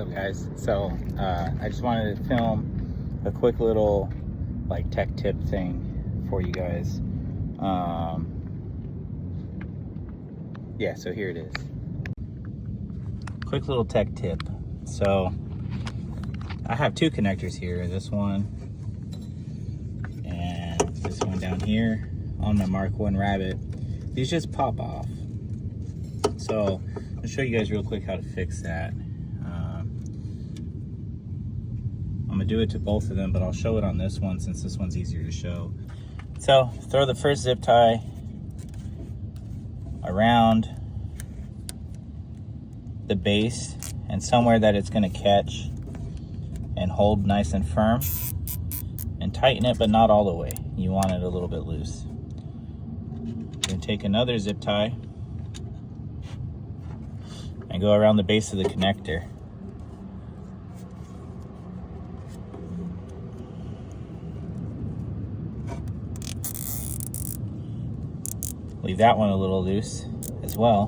up, guys? So I just wanted to film a quick little like tech tip thing for you guys. Yeah, so here it is. Quick little tech tip. So I have two connectors here, this one and this one down here on my MK1 Rabbit. These just pop off. So I'll show you guys real quick how to fix that. I'm gonna do it to both of them, but I'll show it on this one since this one's easier to show. So throw the first zip tie around the base and somewhere that it's gonna catch and hold nice and firm, and tighten it, but not all the way. You want it a little bit loose. Then take another zip tie and go around the base of the connector. Leave that one a little loose as well.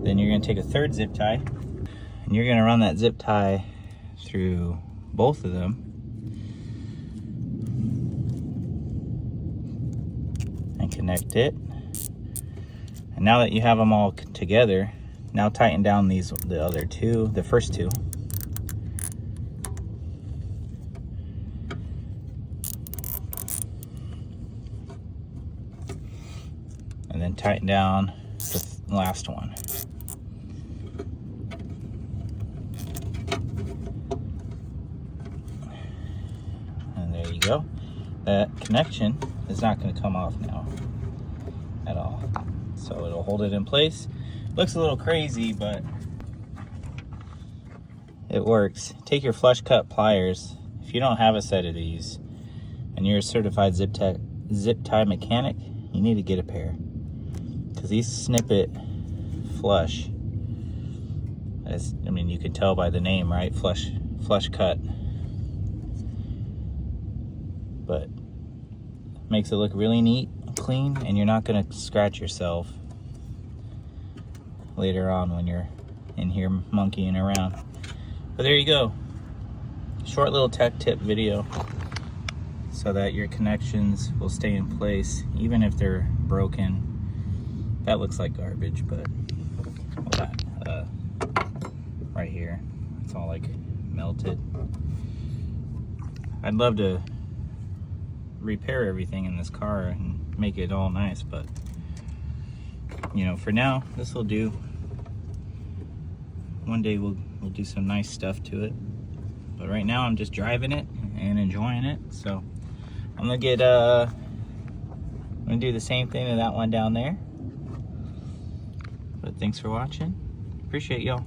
Then you're going to take a third zip tie and you're going to run that zip tie through both of them and connect it. And now that you have them all together, now tighten down the first two. And then tighten down the last one. And there you go. That connection is not going to come off now at all. So it'll hold it in place. Looks a little crazy, but it works. Take your flush cut pliers. If you don't have a set of these and you're a certified zip tie mechanic, you need to get a pair, because these snip it flush. I mean, you can tell by the name, right? Flush cut. But makes it look really neat, clean, and you're not gonna scratch yourself later on when you're in here monkeying around. But there you go. Short little tech tip video so that your connections will stay in place even if they're broken. That looks like garbage, but right here, it's all like melted. I'd love to repair everything in this car and make it all nice, but you know, for now this will do. One day we'll do some nice stuff to it, but right now I'm just driving it and enjoying it. So I'm gonna do the same thing to that one down there. But thanks for watching. Appreciate y'all.